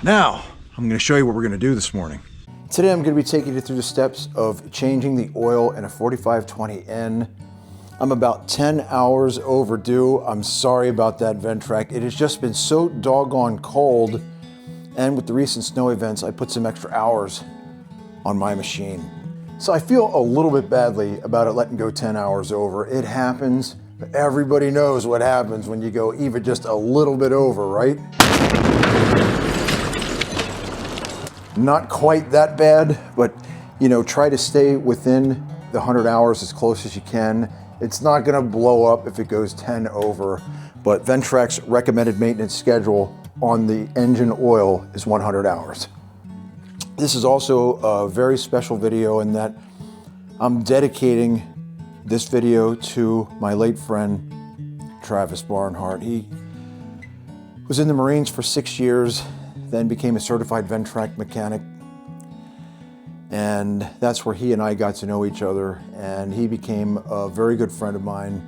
Now, I'm going to show you what we're going to do this morning. Today I'm going to be taking you through the steps of changing the oil in a 4520N. I'm about 10 hours overdue. I'm sorry about that, Ventrac. It has just been so doggone cold, and with the recent snow events, I put some extra hours on my machine. So I feel a little bit badly about it letting go 10 hours over. It happens. Everybody knows what happens when you go even just a little bit over, right? Not quite that bad, but try to stay within the 100 hours as close as you can. It's not gonna blow up if it goes 10 over, but Ventrac's recommended maintenance schedule on the engine oil is 100 hours. This is also a very special video in that I'm dedicating this video to my late friend, Travis Barnhart. He was in the Marines for 6 years, then became a certified Ventrac mechanic. And that's where he and I got to know each other. And he became a very good friend of mine.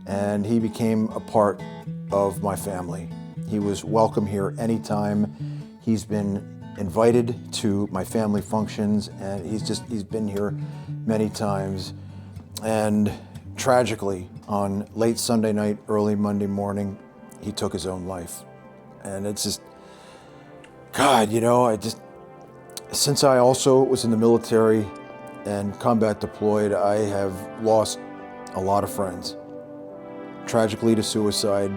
And he became a part of my family. He was welcome here anytime. He's been invited to my family functions, and he's been here many times. And tragically, on late Sunday night, early Monday morning, he took his own life. And it's just, God, since I also was in the military and combat deployed, I have lost a lot of friends. Tragically to suicide.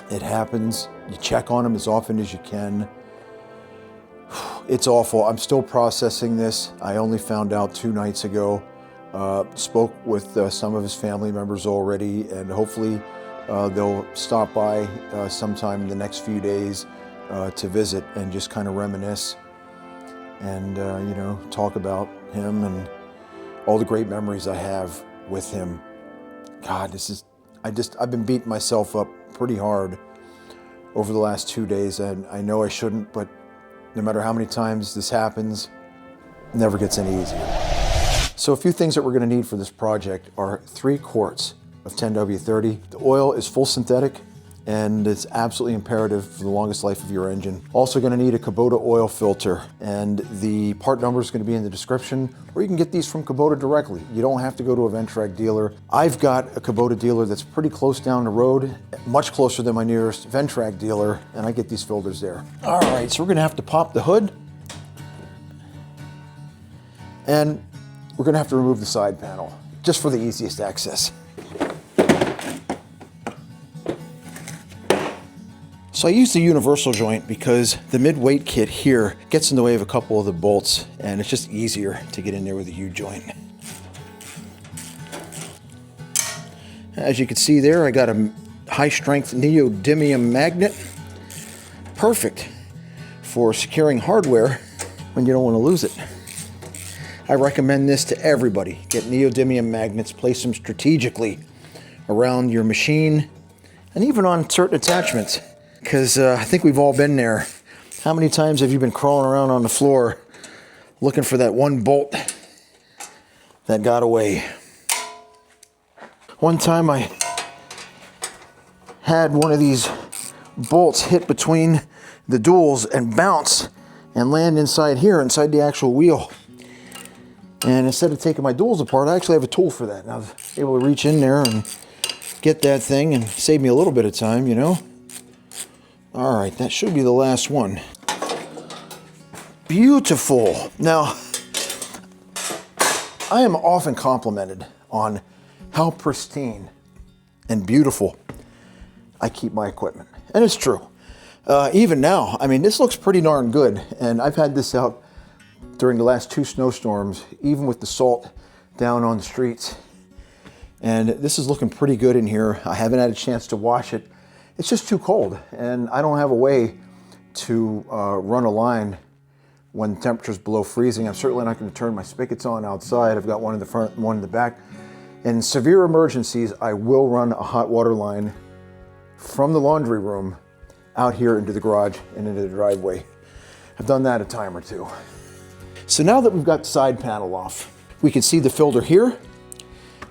It happens. You check on them as often as you can. It's awful. I'm still processing this. I only found out 2 nights ago. Spoke with some of his family members already, and hopefully they'll stop by sometime in the next few days to visit and just kind of reminisce and talk about him and all the great memories I have with him. God, I've been beating myself up pretty hard over the last 2 days, and I know I shouldn't, but no matter how many times this happens, it never gets any easier. So a few things that we're going to need for this project are 3 quarts of 10W30. The oil is full synthetic, and it's absolutely imperative for the longest life of your engine. Also going to need a Kubota oil filter, and the part number is going to be in the description, or you can get these from Kubota directly. You don't have to go to a Ventrac dealer. I've got a Kubota dealer that's pretty close down the road, much closer than my nearest Ventrac dealer, and I get these filters there. All right, so we're going to have to pop the hood, and we're going to have to remove the side panel, just for the easiest access. So I use the universal joint because the mid-weight kit here gets in the way of a couple of the bolts, and it's just easier to get in there with a U-joint. As you can see there, I got a high-strength neodymium magnet. Perfect for securing hardware when you don't want to lose it. I recommend this to everybody. Get neodymium magnets, place them strategically around your machine and even on certain attachments. Because I think we've all been there. How many times have you been crawling around on the floor looking for that one bolt that got away? One time I had one of these bolts hit between the duals and bounce and land inside here, inside the actual wheel. And instead of taking my duals apart, I actually have a tool for that. And I was able to reach in there and get that thing and save me a little bit of time, All right, that should be the last one. Beautiful. Now, I am often complimented on how pristine and beautiful I keep my equipment. And it's true. Even now, this looks pretty darn good. And I've had this out during the last 2 snowstorms, even with the salt down on the streets. And this is looking pretty good in here. I haven't had a chance to wash it. It's just too cold, and I don't have a way to run a line when temperatures below freezing. I'm certainly not going to turn my spigots on outside. I've got one in the front and one in the back. In severe emergencies, I will run a hot water line from the laundry room out here into the garage and into the driveway. I've done that a time or 2. So now that we've got the side panel off, we can see the filter here,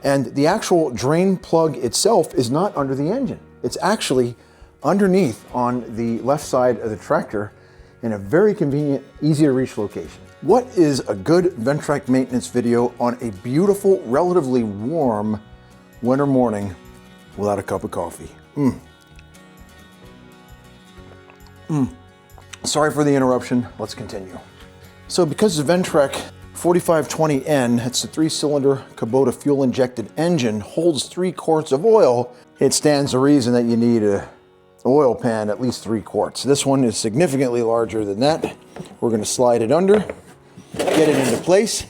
and the actual drain plug itself is not under the engine. It's actually underneath on the left side of the tractor in a very convenient, easy to reach location. What is a good Ventrac maintenance video on a beautiful, relatively warm winter morning without a cup of coffee? Sorry for the interruption, let's continue. So because the Ventrac 4520N, it's a 3-cylinder Kubota fuel-injected engine, holds 3 quarts of oil, it stands to reason that you need a oil pan at least 3 quarts. This one is significantly larger than that. We're going to slide it under, get it into place.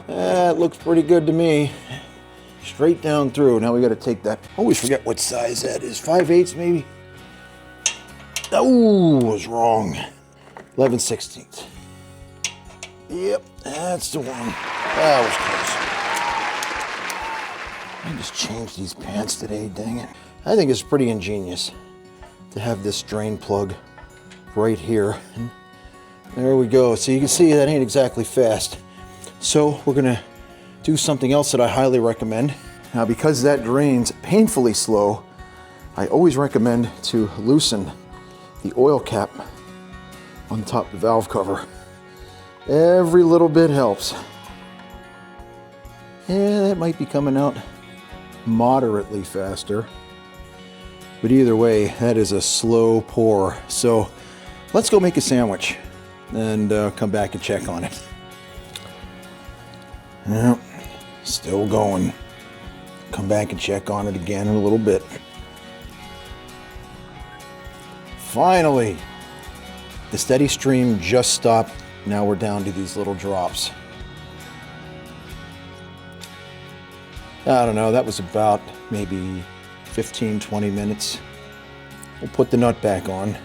That looks pretty good to me. Straight down through. Now we got to take that. Always forget what size that is. 5/8 maybe. Oh, was wrong. 11/16. Yep, that's the one. That was close. I just changed these pants today, dang it. I think it's pretty ingenious to have this drain plug right here. And there we go. So you can see that ain't exactly fast. So we're gonna do something else that I highly recommend. Now, because that drains painfully slow, I always recommend to loosen the oil cap on top of the valve cover. Every little bit helps. Yeah, that might be coming out moderately faster. But either way, that is a slow pour. So let's go make a sandwich and come back and check on it. Yep, still going. Come back and check on it again in a little bit. Finally, the steady stream just stopped. Now we're down to these little drops. I don't know, that was about maybe 15, 20 minutes. We'll put the nut back on.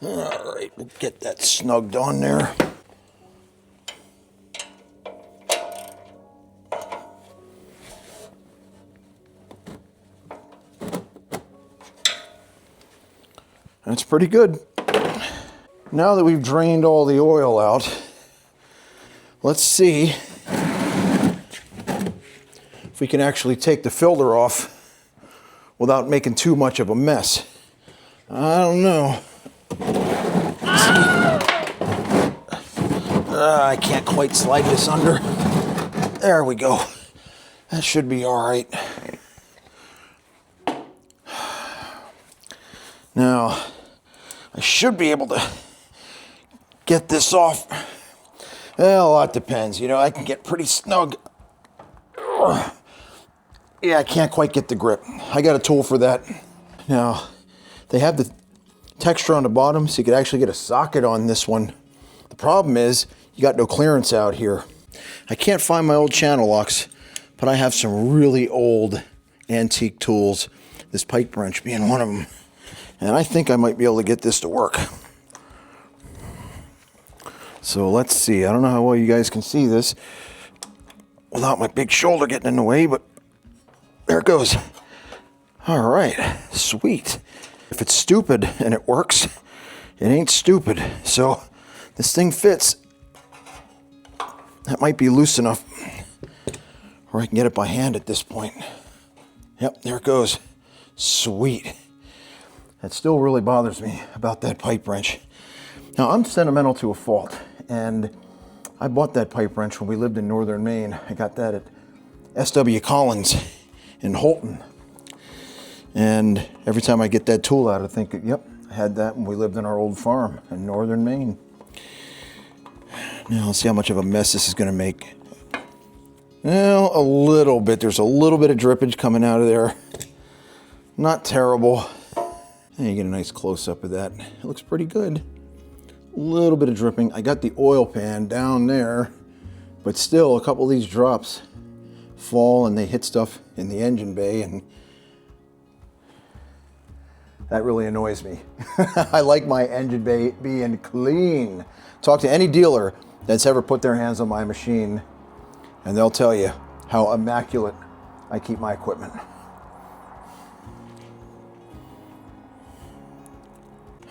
All right, we'll get that snugged on there. That's pretty good. Now that we've drained all the oil out, let's see if we can actually take the filter off without making too much of a mess. I don't know. I can't quite slide this under. There we go. That should be all right. Now, I should be able to get this off. Well, a lot depends. You know, I can get pretty snug. Yeah, I can't quite get the grip. I got a tool for that. Now, they have the texture on the bottom, so you could actually get a socket on this one. The problem is, you got no clearance out here. I can't find my old channel locks, but I have some really old antique tools, this pipe wrench being one of them. And I think I might be able to get this to work. So let's see. I don't know how well you guys can see this without my big shoulder getting in the way, but there it goes. All right, sweet. If it's stupid and it works, it ain't stupid. So this thing fits. That might be loose enough where I can get it by hand at this point. Yep, there it goes. Sweet. That still really bothers me about that pipe wrench. Now, I'm sentimental to a fault, and I bought that pipe wrench when we lived in northern Maine. I got that at S.W. Collins in Holton. And every time I get that tool out, I think, yep, I had that when we lived in our old farm in northern Maine. Now, let's see how much of a mess this is going to make. Well, a little bit. There's a little bit of drippage coming out of there. Not terrible. And you get a nice close-up of that. It looks pretty good. A little bit of dripping. I got the oil pan down there, but still a couple of these drops fall and they hit stuff in the engine bay, and that really annoys me. I like my engine bay being clean. Talk to any dealer that's ever put their hands on my machine, and they'll tell you how immaculate I keep my equipment.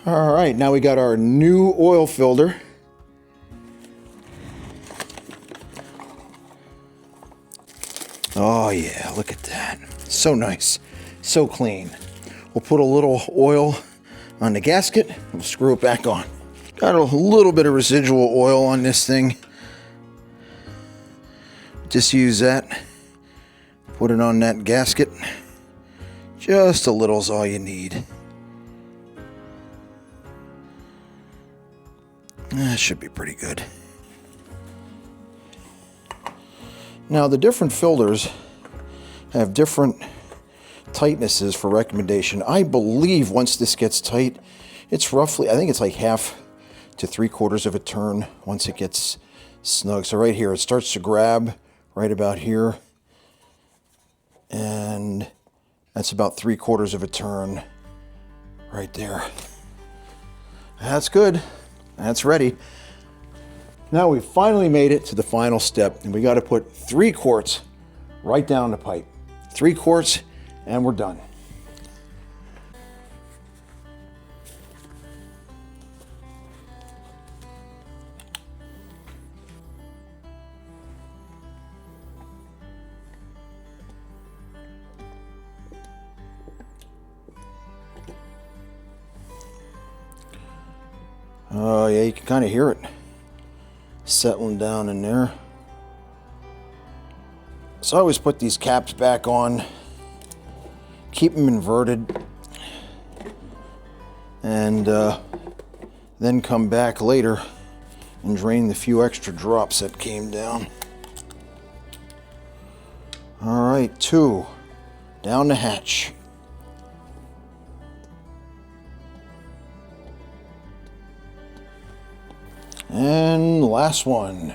All right, now we got our new oil filter. Oh yeah, look at that. So nice, so clean. We'll put a little oil on the gasket, we'll screw it back on. Got a little bit of residual oil on this thing. Just use that. Put it on that gasket. Just a little is all you need. That should be pretty good. Now the different filters have different tightnesses for recommendation. I believe once this gets tight, it's roughly, I think it's like 1/2 to 3/4 of a turn once it gets snug. So right here, it starts to grab right about here. And that's about 3/4 of a turn right there. That's good. That's ready. Now we finally made it to the final step, and we got to put 3 quarts right down the pipe. 3 quarts, and we're done. Oh yeah, you can kind of hear it settling down in there. So I always put these caps back on, keep them inverted, and then come back later and drain the few extra drops that came down. All right, 2 down the hatch. And last one.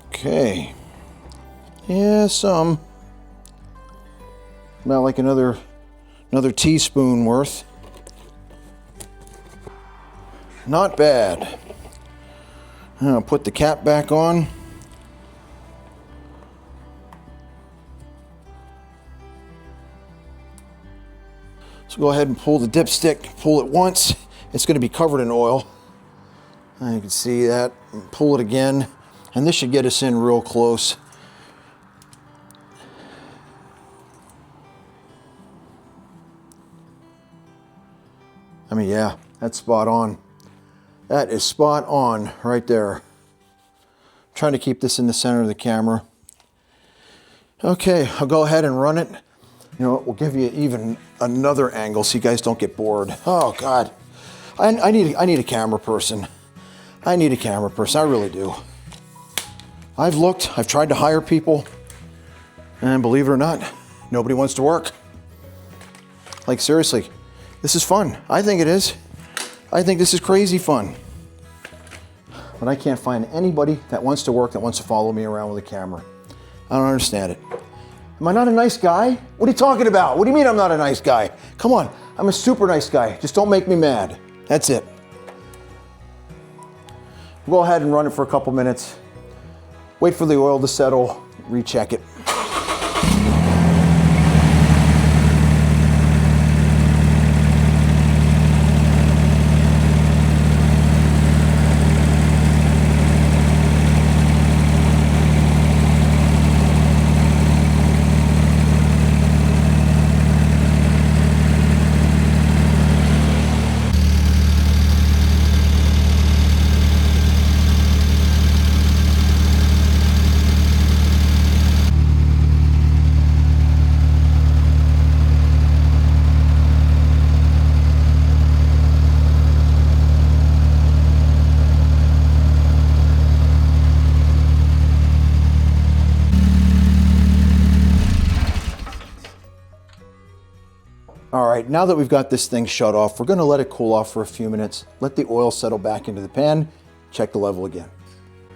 Okay. Yeah, some. About like another teaspoon worth. Not bad. I'll put the cap back on. So go ahead and pull the dipstick, pull it once. It's going to be covered in oil. And you can see that. Pull it again. And this should get us in real close. I mean, yeah, that's spot on. That is spot on right there. I'm trying to keep this in the center of the camera. Okay, I'll go ahead and run it. You know what, we'll give you even another angle so you guys don't get bored. Oh God, I need a camera person. I need a camera person, I really do. I've looked, I've tried to hire people, and believe it or not, nobody wants to work. Like seriously, this is fun. I think it is. I think this is crazy fun. But I can't find anybody that wants to work, that wants to follow me around with a camera. I don't understand it. Am I not a nice guy? What are you talking about? What do you mean I'm not a nice guy? Come on, I'm a super nice guy. Just don't make me mad. That's it. We'll go ahead and run it for a couple minutes. Wait for the oil to settle, recheck it. All right, now that we've got this thing shut off, we're gonna let it cool off for a few minutes, let the oil settle back into the pan, check the level again.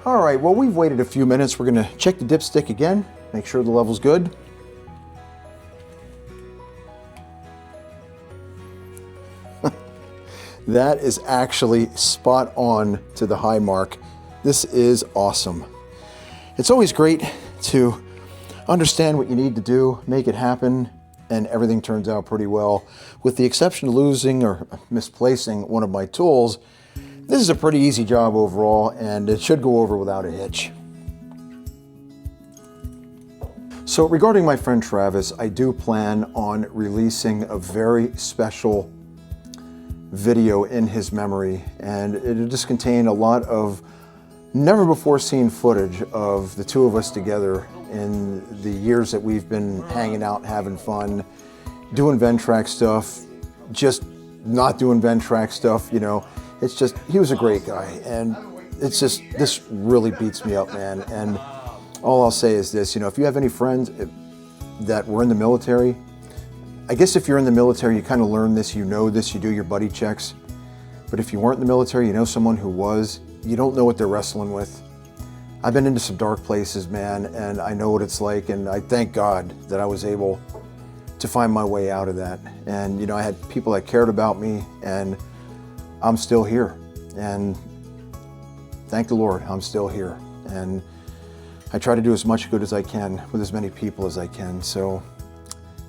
All right, well, we've waited a few minutes. We're gonna check the dipstick again, make sure the level's good. That is actually spot on to the high mark. This is awesome. It's always great to understand what you need to do, make it happen, and everything turns out pretty well. With the exception of losing or misplacing one of my tools, this is a pretty easy job overall, and it should go over without a hitch. So regarding my friend Travis, I do plan on releasing a very special video in his memory, and it'll just contain a lot of never before seen footage of the two of us together in the years that we've been hanging out, having fun, doing Ventrac stuff, just not doing Ventrac stuff, you know. It's just, he was a great guy, and it's just, this really beats me up, man. And all I'll say is this, you know, if you have any friends that were in the military, I guess if you're in the military, you kind of learn this, you know this, you do your buddy checks. But if you weren't in the military, you know someone who was, you don't know what they're wrestling with. I've been into some dark places, man, and I know what it's like, and I thank God that I was able to find my way out of that. And, you know, I had people that cared about me, and I'm still here. And thank the Lord, I'm still here. And I try to do as much good as I can with as many people as I can. So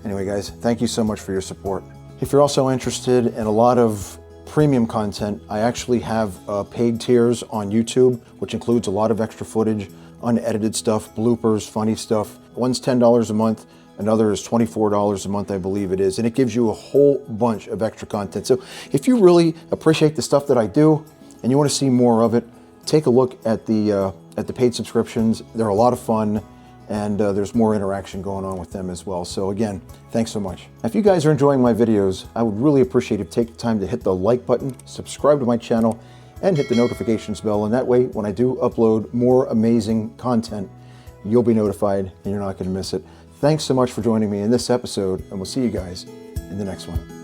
anyway, guys, thank you so much for your support. If you're also interested in a lot of premium content, I actually have paid tiers on YouTube, which includes a lot of extra footage, unedited stuff, bloopers, funny stuff. One's $10 a month, another is $24 a month, I believe it is, and it gives you a whole bunch of extra content. So if you really appreciate the stuff that I do and you want to see more of it, take a look at the paid subscriptions. They're a lot of fun, and there's more interaction going on with them as well. So again, thanks so much. Now, if you guys are enjoying my videos, I would really appreciate if you take the time to hit the like button, subscribe to my channel, and hit the notifications bell. And that way, when I do upload more amazing content, you'll be notified and you're not going to miss it. Thanks so much for joining me in this episode, and we'll see you guys in the next one.